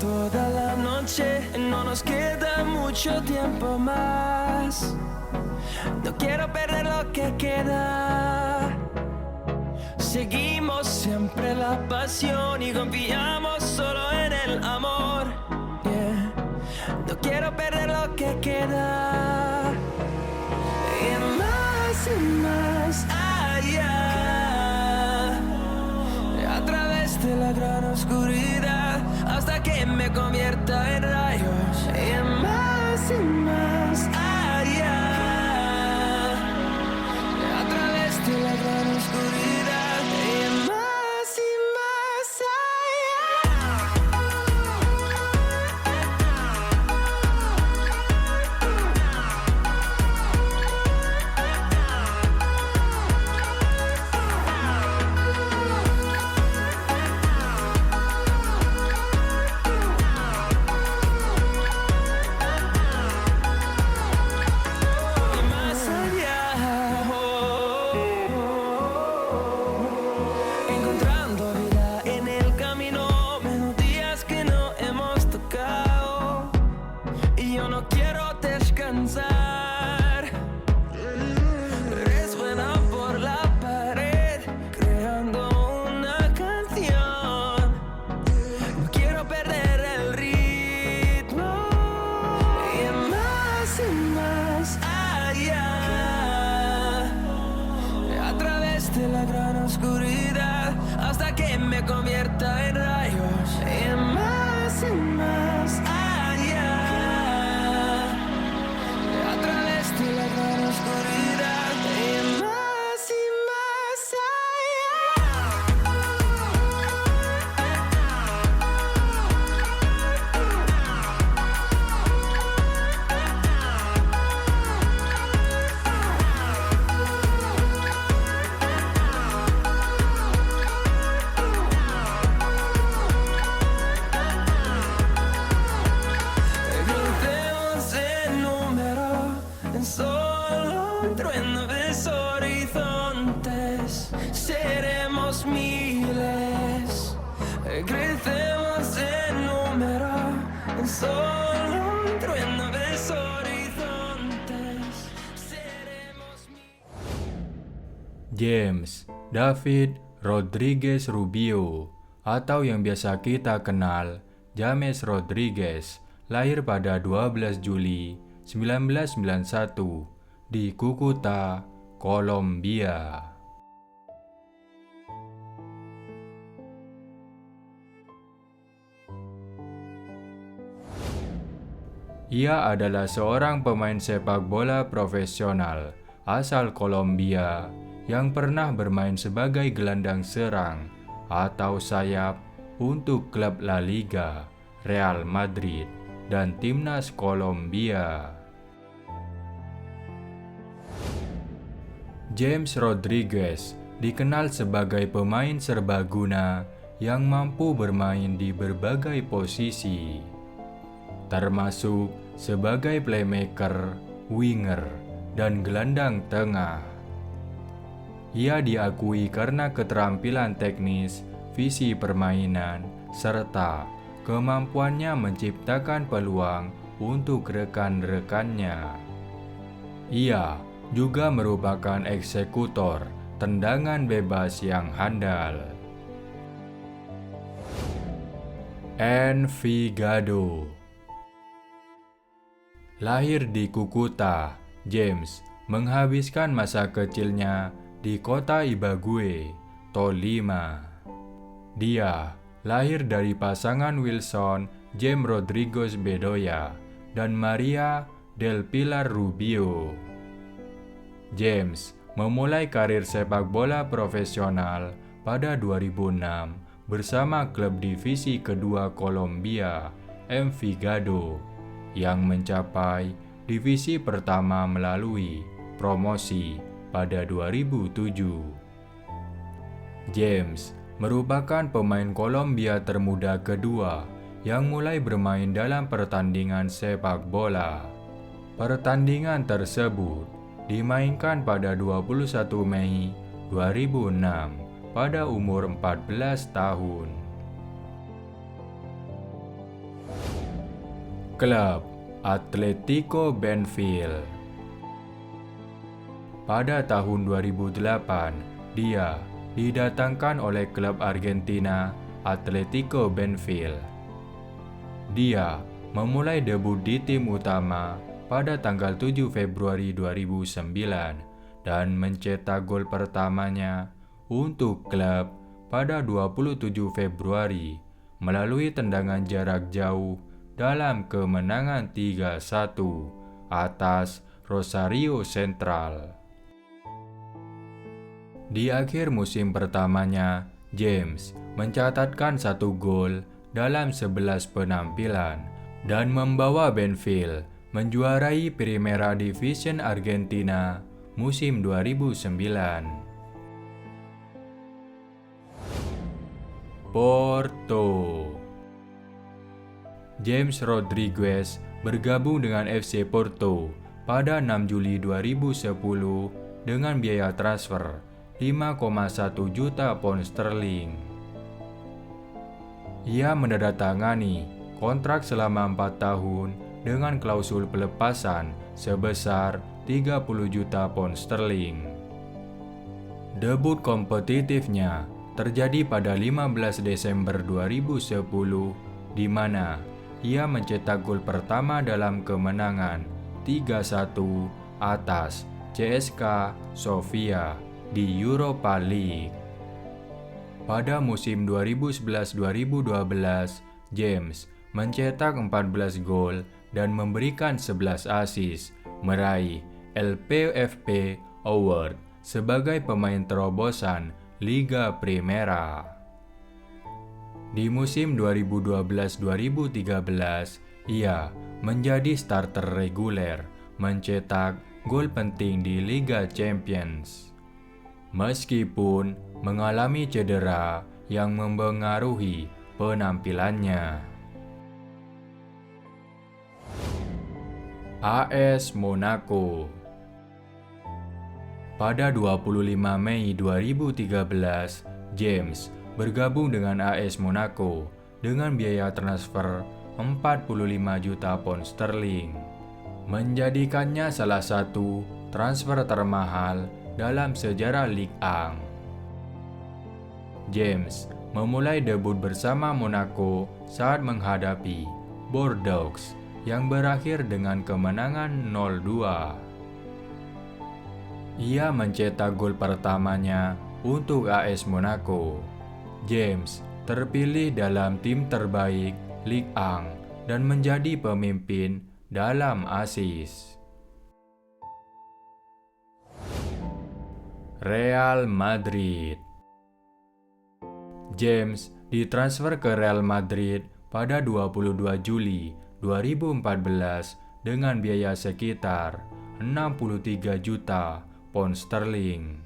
toda la noche, no nos queda mucho tiempo más. No quiero perder lo que queda. Seguimos siempre la pasión y confiamos solo en el amor. Yeah. No quiero perder lo que queda. Y más allá, a través de la gran oscuridad, hasta que me convierta en rayos. Y más allá, a través de la gran oscuridad. Y más oscuridad, hasta que me convierta en rayos. Y más allá, a través de la gran oscuridad. Y más crecemos en número, en solo un trueno de horizontes. Seremos James David Rodriguez Rubio, atau yang biasa kita kenal James Rodriguez, lahir pada 12 Juli 1991 di Cúcuta, Kolombia. Ia adalah seorang pemain sepak bola profesional asal Kolombia yang pernah bermain sebagai gelandang serang atau sayap untuk klub La Liga, Real Madrid, dan timnas Kolombia. James Rodriguez dikenal sebagai pemain serbaguna yang mampu bermain di berbagai posisi, termasuk sebagai playmaker, winger, dan gelandang tengah. Ia diakui karena keterampilan teknis, visi permainan, serta kemampuannya menciptakan peluang untuk rekan-rekannya. Ia juga merupakan eksekutor tendangan bebas yang handal. Envigado. Lahir di Cúcuta, James menghabiskan masa kecilnya di kota Ibagué, Tolima. Dia lahir dari pasangan Wilson James Rodriguez Bedoya dan Maria del Pilar Rubio. James memulai karir sepak bola profesional pada 2006 bersama klub divisi kedua Kolombia, Envigado, yang mencapai divisi pertama melalui promosi pada 2007. James merupakan pemain Kolombia termuda kedua yang mulai bermain dalam pertandingan sepak bola. Pertandingan tersebut dimainkan pada 21 Mei 2006 pada umur 14 tahun. Klub Atletico Benfield. Pada tahun 2008, dia didatangkan oleh klub Argentina Atletico Benfield. Dia memulai debut di tim utama pada tanggal 7 Februari 2009 dan mencetak gol pertamanya untuk klub pada 27 Februari melalui tendangan jarak jauh dalam kemenangan 3-1 atas Rosario Central. Di akhir musim pertamanya, James mencatatkan 1 gol dalam 11 penampilan dan membawa Benfield menjuarai Primera Division Argentina musim 2009. Porto. James Rodriguez bergabung dengan FC Porto pada 6 Juli 2010 dengan biaya transfer 5,1 juta pound sterling. Ia menandatangani kontrak selama 4 tahun dengan klausul pelepasan sebesar 30 juta pound sterling. Debut kompetitifnya terjadi pada 15 Desember 2010, di mana ia mencetak gol pertama dalam kemenangan 3-1 atas CSKA Sofia di Europa League. Pada musim 2011-2012, James mencetak 14 gol dan memberikan 11 assist, meraih LPFP Award sebagai pemain terobosan Liga Primera. Di musim 2012-2013, ia menjadi starter reguler, mencetak gol penting di Liga Champions. Meskipun mengalami cedera yang mempengaruhi penampilannya. AS Monaco. Pada 25 Mei 2013, James bergabung dengan AS Monaco dengan biaya transfer 45 juta pound sterling, menjadikannya salah satu transfer termahal dalam sejarah Ligue 1. James memulai debut bersama Monaco saat menghadapi Bordeaux yang berakhir dengan kemenangan 0-2. Ia mencetak gol pertamanya untuk AS Monaco. James terpilih dalam tim terbaik Ligue 1 dan menjadi pemimpin dalam assist. Real Madrid. James ditransfer ke Real Madrid pada 22 Juli 2014 dengan biaya sekitar 63 juta pound sterling,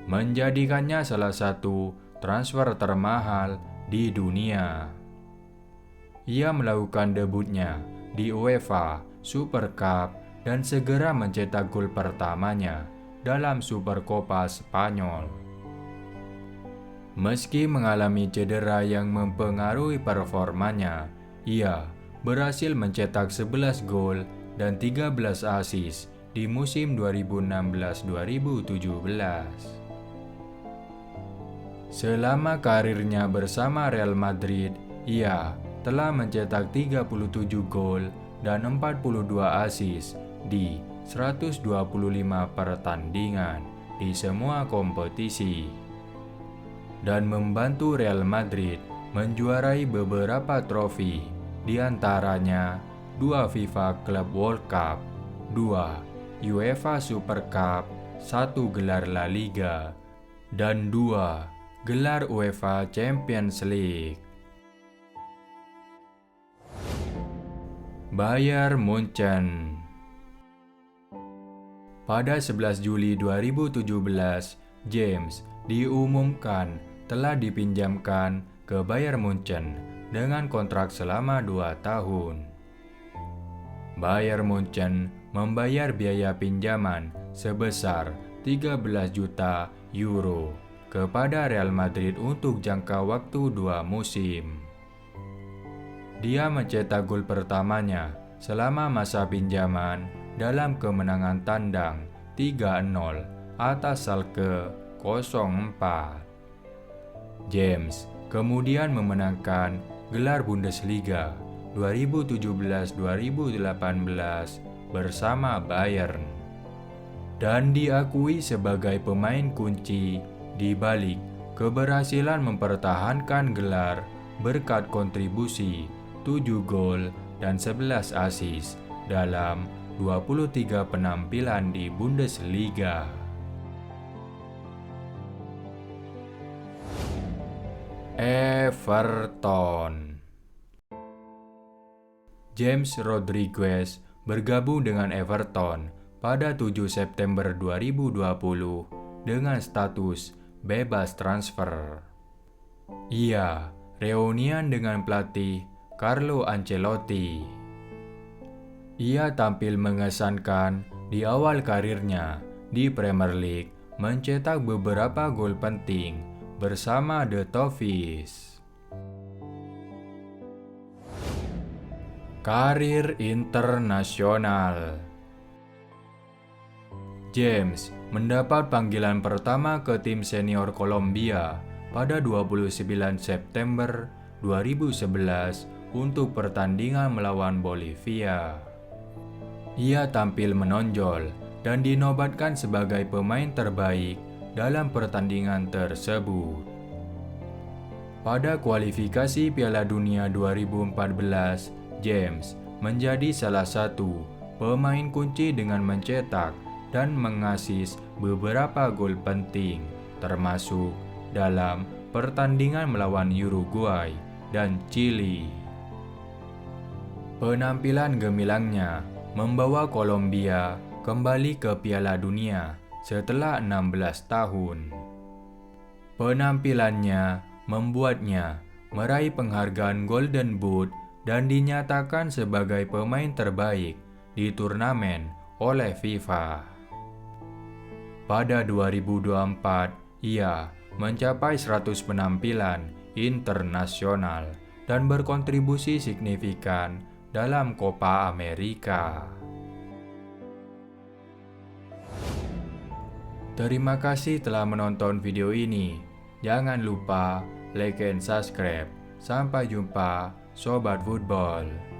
menjadikannya salah satu transfer termahal di dunia. Ia melakukan debutnya di UEFA Super Cup dan segera mencetak gol pertamanya dalam Supercopa Spanyol. Meski mengalami cedera yang mempengaruhi performanya, ia berhasil mencetak 11 gol dan 13 assist di musim 2016-2017. Selama karirnya bersama Real Madrid, ia telah mencetak 37 gol dan 42 assist di 125 pertandingan di semua kompetisi, dan membantu Real Madrid menjuarai beberapa trofi, di antaranya 2 FIFA Club World Cup, 2 UEFA Super Cup, 1 gelar La Liga, dan 2 gelar UEFA Champions League. Bayern Munchen. Pada 11 Juli 2017, James diumumkan telah dipinjamkan ke Bayern Munchen dengan kontrak selama 2 tahun. Bayern Munchen membayar biaya pinjaman sebesar 13 juta euro kepada Real Madrid untuk jangka waktu 2 musim. Dia mencetak gol pertamanya selama masa pinjaman dalam kemenangan tandang 3-0 atas Schalke 04. James kemudian memenangkan gelar Bundesliga 2017-2018 bersama Bayern dan diakui sebagai pemain kunci di balik keberhasilan mempertahankan gelar berkat kontribusi 7 gol dan 11 assist dalam 23 penampilan di Bundesliga. Everton. James Rodriguez bergabung dengan Everton pada 7 September 2020 dengan status bebas transfer. Ia reunian dengan pelatih Carlo Ancelotti. Ia tampil mengesankan di awal karirnya di Premier League, mencetak beberapa gol penting bersama The Toffees. Karir internasional. James mendapat panggilan pertama ke tim senior Kolombia pada 29 September 2011 untuk pertandingan melawan Bolivia. Ia tampil menonjol dan dinobatkan sebagai pemain terbaik dalam pertandingan tersebut. Pada kualifikasi Piala Dunia 2014, James menjadi salah satu pemain kunci dengan mencetak dan mengasis beberapa gol penting, termasuk dalam pertandingan melawan Uruguay dan Chili. Penampilan gemilangnya membawa Kolombia kembali ke Piala Dunia setelah 16 tahun. Penampilannya membuatnya meraih penghargaan Golden Boot dan dinyatakan sebagai pemain terbaik di turnamen oleh FIFA. Pada 2024, ia mencapai 100 penampilan internasional dan berkontribusi signifikan dalam Copa America. Terima kasih telah menonton video ini. Jangan lupa like and subscribe. Sampai jumpa, Sobat Football.